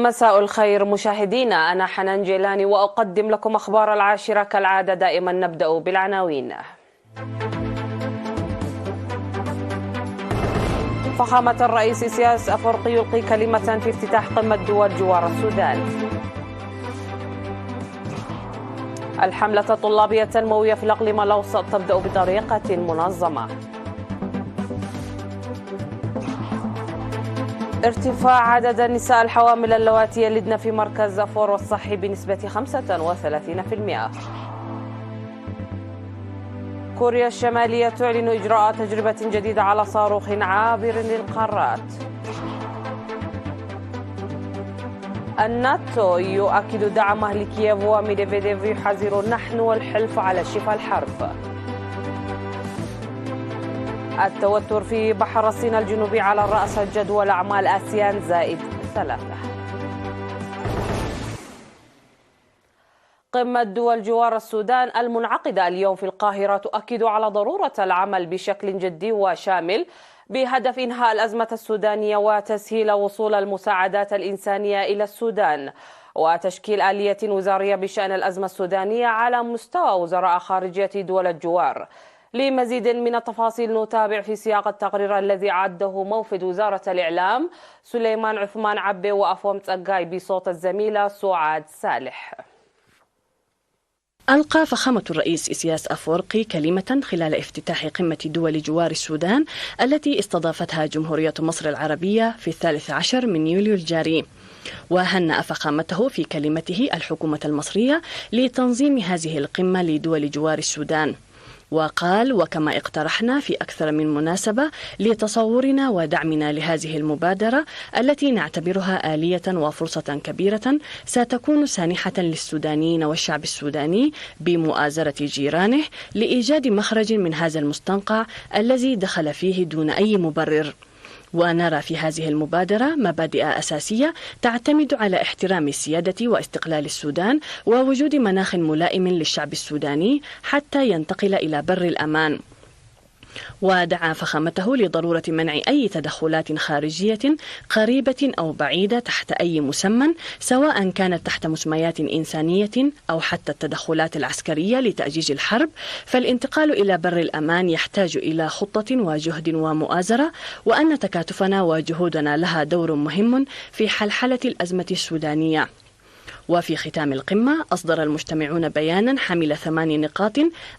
مساء الخير مشاهدينا، أنا حنان جيلاني وأقدم لكم أخبار 10 كالعادة. دائما نبدأ بالعناوين. فخامة الرئيس إسياس أفورقي يلقي كلمة في افتتاح قمة دول جوار السودان. الحملة الطلابية التنموية في الإقليم الأوسط تبدأ بطريقة منظمة. ارتفاع عدد النساء الحوامل اللواتي يلدن في مركز فور الصحي بنسبة 35%. كوريا الشمالية تعلن إجراء تجربة جديدة على صاروخ عابر للقارات. الناتو يؤكد دعمه لكييف وميدفيديف يحذر نحن والحلف على شفا الحرب. التوتر في بحر الصين الجنوبي على الرأس جدول أعمال آسيان +3. قمة دول جوار السودان المنعقدة اليوم في القاهرة تؤكد على ضرورة العمل بشكل جدي وشامل بهدف إنهاء الأزمة السودانية وتسهيل وصول المساعدات الإنسانية إلى السودان، وتشكيل آلية وزارية بشأن الأزمة السودانية على مستوى وزراء خارجية دول الجوار. لمزيد من التفاصيل نتابع في سياق التقرير الذي عده موفد وزارة الإعلام سليمان عثمان عبي وأفوم تسقاي بصوت الزميلة سعاد صالح. ألقى فخامة الرئيس إسياس أفورقي كلمة خلال افتتاح قمة دول جوار السودان التي استضافتها جمهورية مصر العربية في 13 من يوليو الجاري. وهنأ فخامته في كلمته الحكومة المصرية لتنظيم هذه القمة لدول جوار السودان، وقال: وكما اقترحنا في أكثر من مناسبة لتصورنا ودعمنا لهذه المبادرة التي نعتبرها آلية وفرصة كبيرة ستكون سانحة للسودانيين والشعب السوداني بمؤازرة جيرانه لإيجاد مخرج من هذا المستنقع الذي دخل فيه دون أي مبرر. ونرى في هذه المبادرة مبادئ أساسية تعتمد على احترام السيادة واستقلال السودان ووجود مناخ ملائم للشعب السوداني حتى ينتقل إلى بر الأمان. ودعا فخامته لضرورة منع أي تدخلات خارجية قريبة أو بعيدة تحت أي مسمى، سواء كانت تحت مسميات إنسانية أو حتى التدخلات العسكرية لتأجيج الحرب، فالانتقال إلى بر الأمان يحتاج إلى خطة وجهد ومؤازرة، وأن تكاتفنا وجهودنا لها دور مهم في حلحلة الأزمة السودانية. وفي ختام القمة أصدر المجتمعون بيانا حمل 8 نقاط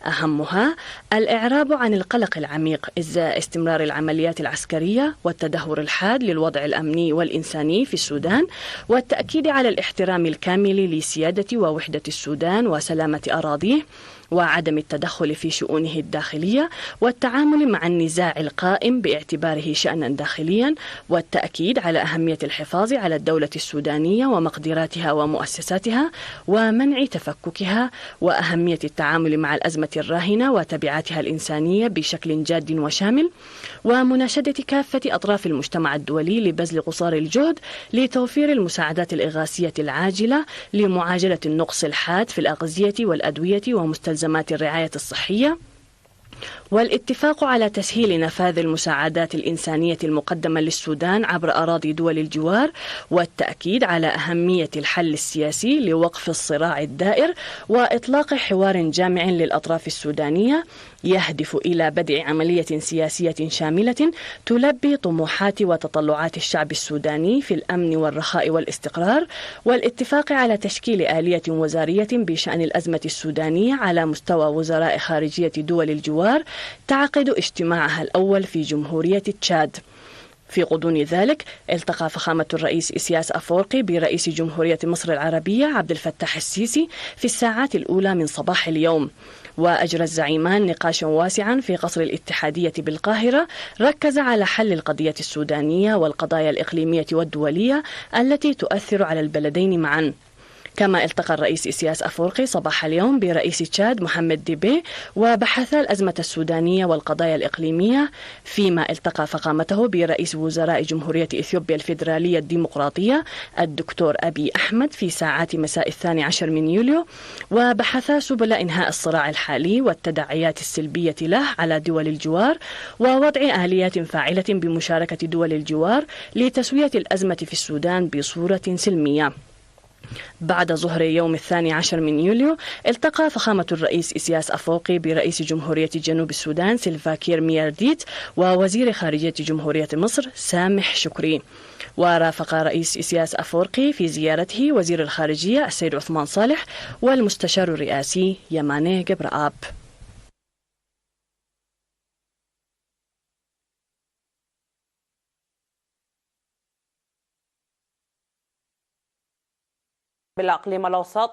أهمها الإعراب عن القلق العميق إزاء استمرار العمليات العسكرية والتدهور الحاد للوضع الأمني والإنساني في السودان، والتأكيد على الاحترام الكامل لسيادة ووحدة السودان وسلامة أراضيه، وعدم التدخل في شؤونه الداخلية، والتعامل مع النزاع القائم باعتباره شأنا داخليا، والتأكيد على أهمية الحفاظ على الدولة السودانية ومقدراتها ومؤسساتها ومنع تفككها، وأهمية التعامل مع الأزمة الراهنة وتبعاتها الإنسانية بشكل جاد وشامل، ومناشدة كافة أطراف المجتمع الدولي لبذل قصارى الجهد لتوفير المساعدات الإغاثية العاجلة لمعاجلة النقص الحاد في الأغذية والأدوية ومستلزمات الرعاية الصحية، والاتفاق على تسهيل نفاذ المساعدات الإنسانية المقدمة للسودان عبر أراضي دول الجوار، والتأكيد على أهمية الحل السياسي لوقف الصراع الدائر وإطلاق حوار جامع للأطراف السودانية يهدف إلى بدء عملية سياسية شاملة تلبي طموحات وتطلعات الشعب السوداني في الأمن والرخاء والاستقرار، والاتفاق على تشكيل آلية وزارية بشأن الأزمة السودانية على مستوى وزراء خارجية دول الجوار تعقد اجتماعها الأول في جمهورية تشاد. في غضون ذلك التقى فخامة الرئيس إسياس أفورقي برئيس جمهورية مصر العربية عبد الفتاح السيسي في الساعات الأولى من صباح اليوم، وأجرى الزعيمان نقاشا واسعا في قصر الاتحادية بالقاهرة ركز على حل القضية السودانية والقضايا الإقليمية والدولية التي تؤثر على البلدين معا. كما التقى الرئيس إسياس أفورقي صباح اليوم برئيس تشاد محمد ديبي وبحثا الأزمة السودانية والقضايا الإقليمية، فيما التقى فخامته برئيس وزراء جمهورية إثيوبيا الفيدرالية الديمقراطية الدكتور أبي أحمد في ساعات مساء 12 من يوليو، وبحثا سبل إنهاء الصراع الحالي والتداعيات السلبية له على دول الجوار ووضع آليات فاعلة بمشاركة دول الجوار لتسوية الأزمة في السودان بصورة سلمية. بعد ظهر يوم 12 من يوليو التقى فخامة الرئيس إسياس أفورقي برئيس جمهورية جنوب السودان سيلفا كير ميرديت ووزير خارجية جمهورية مصر سامح شكري. ورافق رئيس إسياس أفورقي في زيارته وزير الخارجية السيد عثمان صالح والمستشار الرئاسي يماني جبرآب. بالإقليم الأوسط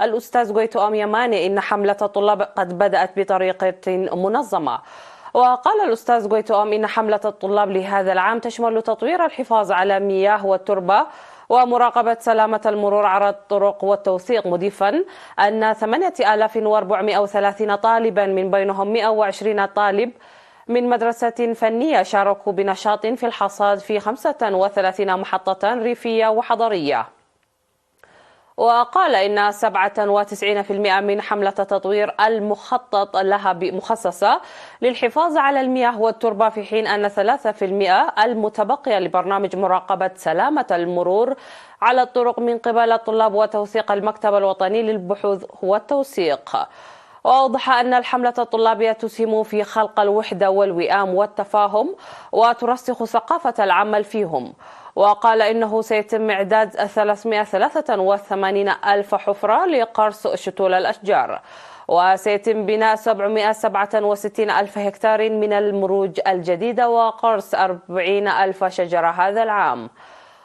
الأستاذ غويتو أم يماني إن حملة الطلاب قد بدأت بطريقة منظمة. وقال الأستاذ غويتو أم إن حملة الطلاب لهذا العام تشمل تطوير الحفاظ على المياه والتربة ومراقبة سلامة المرور على الطرق والتوثيق، مضيفا أن 8430 طالبا من بينهم 120 طالب من مدرسة فنية شاركوا بنشاط في الحصاد في 35 محطة ريفية وحضرية. وقال إن 97% من حملة التطوير المخطط لها مخصصة للحفاظ على المياه والتربة، في حين أن 3% المتبقية لبرنامج مراقبة سلامة المرور على الطرق من قبل الطلاب وتوثيق المكتب الوطني للبحوث والتوثيق. وأوضح أن الحملة الطلابية تسهم في خلق الوحدة والوئام والتفاهم وترسخ ثقافة العمل فيهم. وقال إنه سيتم إعداد 383 ألف حفرة لقرص شتول الأشجار، وسيتم بناء 767 ألف هكتار من المروج الجديدة وقرص 40 ألف شجرة هذا العام.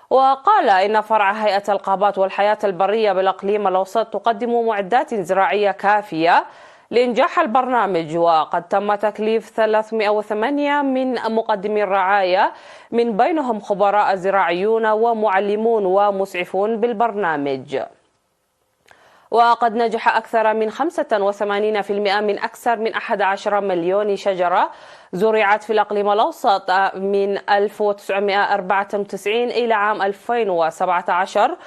وقال إن فرع هيئة الغابات والحياة البرية بالإقليم الأوسط تقدم معدات زراعية كافية لإنجاح البرنامج، وقد تم تكليف 308 من مقدمي الرعاية من بينهم خبراء زراعيون ومعلمون ومسعفون بالبرنامج. وقد نجح أكثر من 85% من أكثر من 11 مليون شجرة زرعت في الإقليم الأوسط من 1994 إلى عام 2017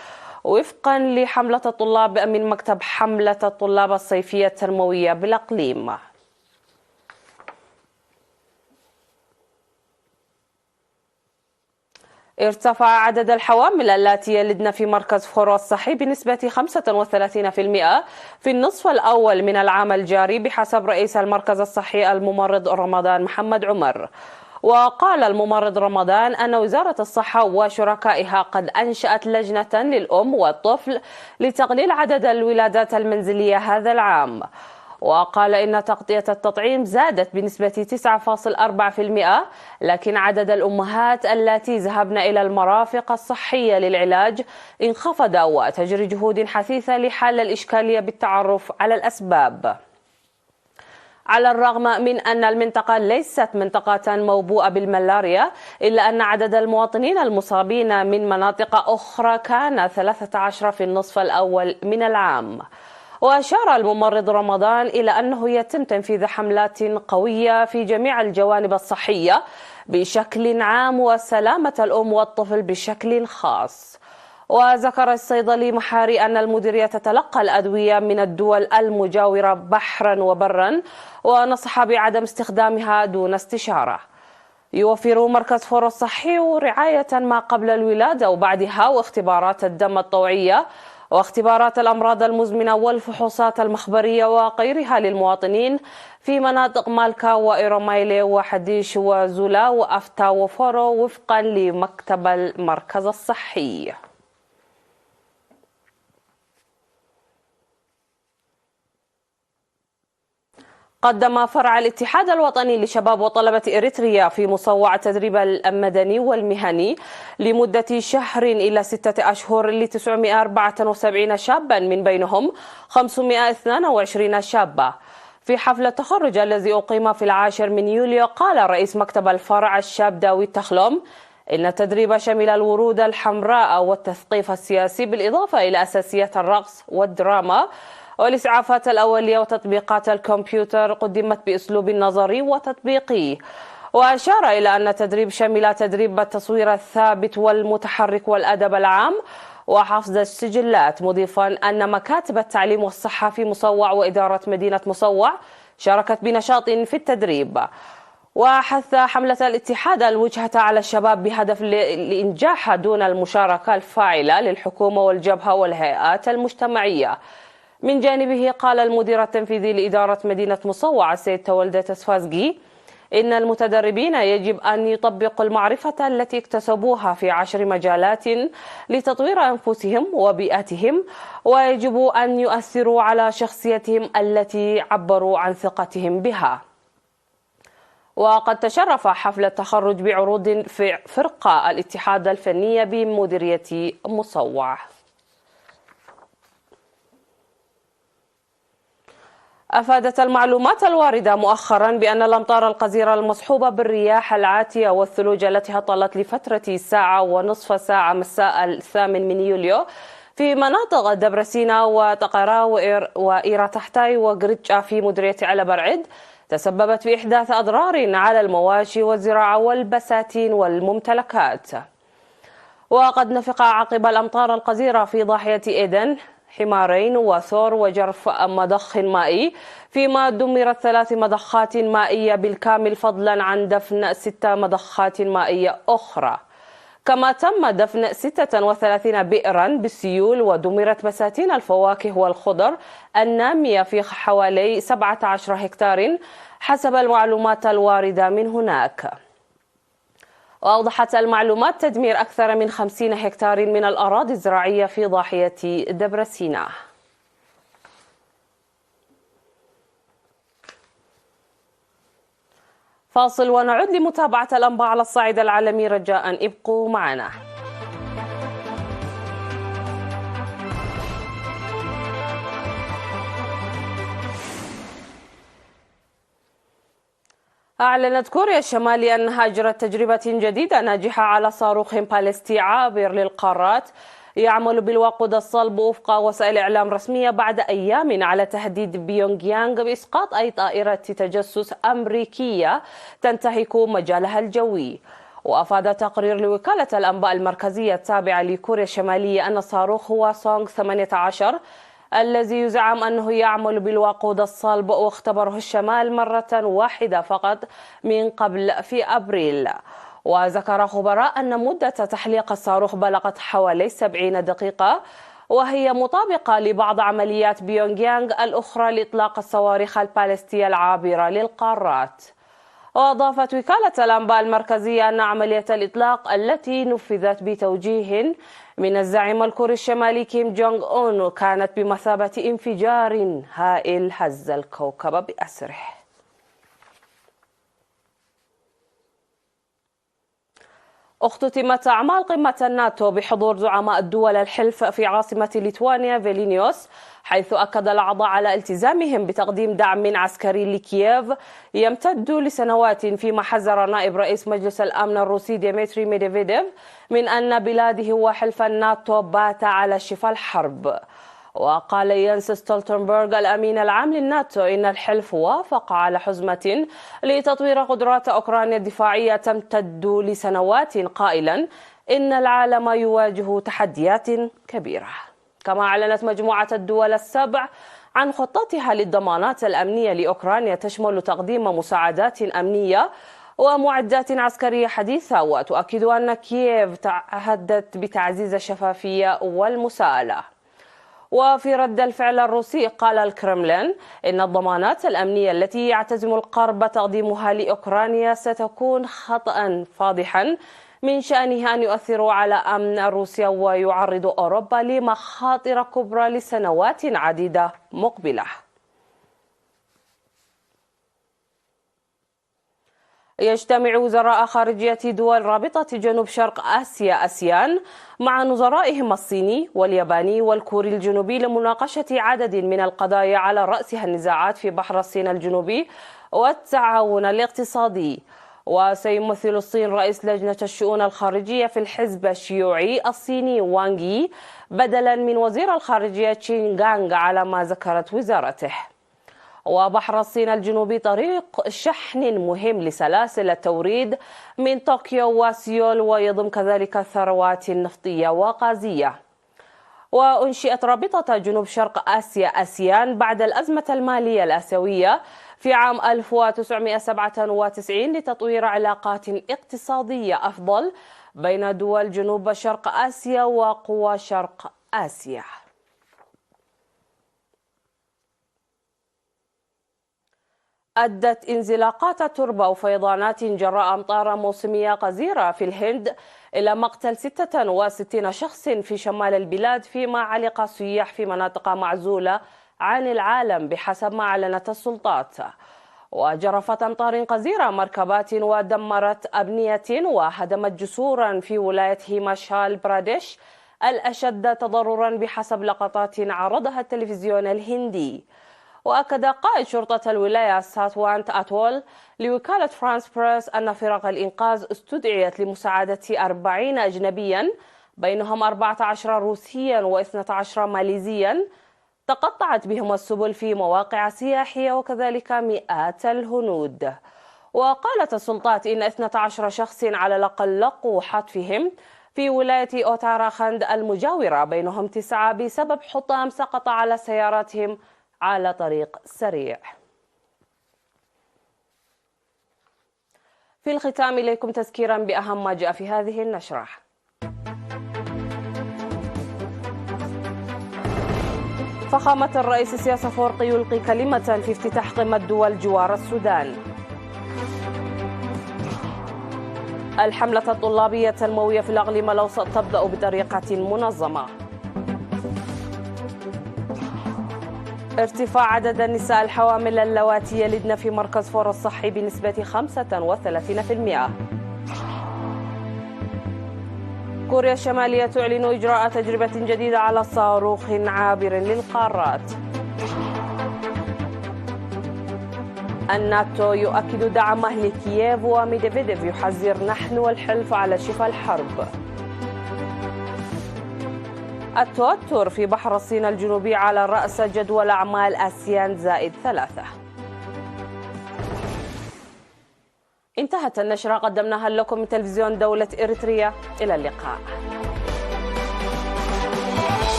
وفقا لحملة الطلاب من مكتب حملة الطلاب الصيفية التنموية بالإقليم. ارتفع عدد الحوامل اللاتي يلدن في مركز فورو الصحي بنسبة 35% في النصف الأول من العام الجاري بحسب رئيس المركز الصحي الممرض رمضان محمد عمر. وقال الممرض رمضان أن وزارة الصحة وشركائها قد أنشأت لجنة للأم والطفل لتقليل عدد الولادات المنزلية هذا العام. وقال إن تغطية التطعيم زادت بنسبة 9.4%، لكن عدد الأمهات اللاتي ذهبن إلى المرافق الصحية للعلاج انخفض، وتجري جهود حثيثة لحل الإشكالية بالتعرف على الأسباب. على الرغم من أن المنطقة ليست منطقة موبوءة بالملاريا، إلا أن عدد المواطنين المصابين من مناطق أخرى كان 13 في النصف الأول من العام. وأشار الممرض رمضان إلى أنه يتم تنفيذ حملات قوية في جميع الجوانب الصحية بشكل عام وسلامة الأم والطفل بشكل خاص. وذكر الصيدلي محاري أن المديرية تتلقى الأدوية من الدول المجاورة بحرا وبرا، ونصح بعدم استخدامها دون استشارة. يوفر مركز فورو الصحي رعاية ما قبل الولادة وبعدها، واختبارات الدم الطوعية واختبارات الأمراض المزمنة والفحوصات المخبرية وغيرها للمواطنين في مناطق مالكا وإيرومايلي وحديش وزولا وأفتا وفورو وفقا لمكتب المركز الصحي. قدم فرع الاتحاد الوطني لشباب وطلبة إريتريا في مصوع التدريب المدني والمهني لمدة شهر إلى 6 أشهر ل 974 شابا، من بينهم 522 شابة. في حفل التخرج الذي أقيم في 10 من يوليو، قال رئيس مكتب الفرع الشاب داوود تخلوم إن التدريب شمل الورود الحمراء والتثقيف السياسي بالإضافة إلى أساسيات الرقص والدراما والإسعافات الأولية وتطبيقات الكمبيوتر قدمت بأسلوب نظري وتطبيقي. وأشار إلى أن التدريب شمل تدريب التصوير الثابت والمتحرك والأدب العام وحفظ السجلات، مضيفا أن مكاتب التعليم والصحة في مصوع وإدارة مدينة مصوع شاركت بنشاط في التدريب. وحث حملة الاتحاد الوجهة على الشباب بهدف الإنجاح دون المشاركة الفاعلة للحكومة والجبهة والهيئات المجتمعية. من جانبه قال المدير التنفيذي لإدارة مدينة مصوع السيد تولد تسفازجي إن المتدربين يجب أن يطبقوا المعرفة التي اكتسبوها في 10 مجالات لتطوير أنفسهم وبيئتهم، ويجب أن يؤثروا على شخصيتهم التي عبروا عن ثقتهم بها. وقد تشرف حفل التخرج بعروض في فرقة الاتحاد الفنية بمديرية مصوع. أفادت المعلومات الواردة مؤخرا بأن الأمطار الغزيرة المصحوبة بالرياح العاتية والثلوج التي هطلت لفترة ساعة ونصف ساعة مساء 8 يوليو في مناطق دبرسينا وتقرا وإيرا تحتاي وقريتشا في مديرية على برعد تسببت في إحداث أضرار على المواشي والزراعة والبساتين والممتلكات. وقد نفق عقب الأمطار الغزيرة في ضاحية إيدن حمارين وثور وجرف مضخ مائي، فيما دمرت 3 مضخات مائية بالكامل فضلا عن دفن 6 مضخات مائية أخرى. كما تم دفن 36 بئرا بالسيول، ودمرت بساتين الفواكه والخضر النامية في حوالي 17 هكتار حسب المعلومات الواردة من هناك. وأوضحت المعلومات تدمير أكثر من 50 هكتار من الأراضي الزراعية في ضاحية دبرسينا. فاصل ونعود لمتابعة الأنباء على الصعيد العالمي، رجاء ابقوا معنا. أعلنت كوريا الشمالية أنها أجرت تجربة جديدة ناجحة على صاروخ باليستي عابر للقارات يعمل بالوقود الصلب وفق وسائل إعلام رسمية بعد أيام على تهديد بيونغ يانغ بإسقاط أي طائرة تجسس أمريكية تنتهك مجالها الجوي. وأفاد تقرير لوكالة الأنباء المركزية التابعة لكوريا الشمالية أن الصاروخ هو سونغ 18 الذي يزعم أنه يعمل بالوقود الصلب واختبره الشمال مرة واحدة فقط من قبل في أبريل. وذكر خبراء أن مدة تحليق الصاروخ بلغت حوالي 70 دقيقة، وهي مطابقة لبعض عمليات بيونغ يانغ الأخرى لإطلاق الصواريخ البالستية العابرة للقارات. وأضافت وكالة الأنباء المركزية أن عملية الإطلاق التي نفذت بتوجيه من الزعيم الكوري الشمالي كيم جونغ أون كانت بمثابة انفجار هائل هز الكوكب بأسره. اختتمت أعمال قمة الناتو بحضور زعماء الدول الحلف في عاصمة ليتوانيا فيلنيوس، حيث أكد الأعضاء على التزامهم بتقديم دعم عسكري لكييف يمتد لسنوات، فيما حذر نائب رئيس مجلس الأمن الروسي ديمتري ميدفيديف من أن بلاده وحلف الناتو بات على شفا الحرب. وقال يانس ستولتنبرغ الأمين العام للناتو إن الحلف وافق على حزمة لتطوير قدرات أوكرانيا الدفاعية تمتد لسنوات، قائلا إن العالم يواجه تحديات كبيرة. كما أعلنت مجموعة الدول السبع عن خطتها للضمانات الأمنية لأوكرانيا تشمل تقديم مساعدات أمنية ومعدات عسكرية حديثة، وتؤكد أن كييف تعهدت بتعزيز الشفافية والمساءلة. وفي رد الفعل الروسي قال الكرملين إن الضمانات الأمنية التي يعتزم الغرب تقديمها لأوكرانيا ستكون خطأ فاضحا من شأنه أن يؤثروا على أمن روسيا ويعرض أوروبا لمخاطر كبرى لسنوات عديدة مقبلة. يجتمع وزراء خارجية دول رابطة جنوب شرق آسيا آسيان مع نظرائهم الصيني والياباني والكوري الجنوبي لمناقشة عدد من القضايا على رأسها النزاعات في بحر الصين الجنوبي والتعاون الاقتصادي. وسيمثل الصين رئيس لجنة الشؤون الخارجية في الحزب الشيوعي الصيني وانغ يي بدلا من وزير الخارجية تشين غانغ على ما ذكرت وزارته. وبحر الصين الجنوبي طريق شحن مهم لسلاسل التوريد من طوكيو وسيول، ويضم كذلك الثروات النفطية وغازية. وأنشئت رابطة جنوب شرق آسيا آسيان بعد الأزمة المالية الآسيوية في عام 1997 لتطوير علاقات اقتصادية أفضل بين دول جنوب شرق آسيا وقوى شرق آسيا. أدت انزلاقات التربة وفيضانات جراء أمطار موسمية غزيرة في الهند إلى مقتل 66 شخص في شمال البلاد، فيما علق سياح في مناطق معزولة عن العالم بحسب ما أعلنت السلطات. وجرفت أمطار غزيرة مركبات ودمرت أبنية وهدمت جسورا في ولاية هيماشال براديش الأشد تضررا بحسب لقطات عرضها التلفزيون الهندي. وأكد قائد شرطة الولاية ساتوانت أتول لوكالة فرانس بريس أن فرق الإنقاذ استدعيت لمساعدة 40 أجنبيا بينهم 14 روسيا و12 ماليزيا تقطعت بهم السبل في مواقع سياحية وكذلك مئات الهنود. وقالت السلطات إن 12 شخص على الأقل لقوا حتفهم في ولاية أوتاراخند المجاورة، بينهم 9 بسبب حطام سقط على سياراتهم على طريق سريع. في الختام إليكم تذكيرا بأهم ما جاء في هذه النشرة. فخامة الرئيس سياس أفورقي يلقي كلمة في افتتاح قمة دول جوار السودان. الحملة الطلابية التنموية في الأقليم الأوسط تبدأ بطريقة منظمة. ارتفاع عدد النساء الحوامل اللواتي يلدن في مركز فور الصحي بنسبة 35%. كوريا الشمالية تعلن إجراء تجربة جديدة على صاروخ عابر للقارات. الناتو يؤكد دعمه لكييف، وميدفيديف يحذر نحن والحلف على شفا الحرب. التوتر في بحر الصين الجنوبي على رأس جدول أعمال آسيان +3. انتهت النشرة، قدمناها لكم من تلفزيون دولة إريتريا. إلى اللقاء.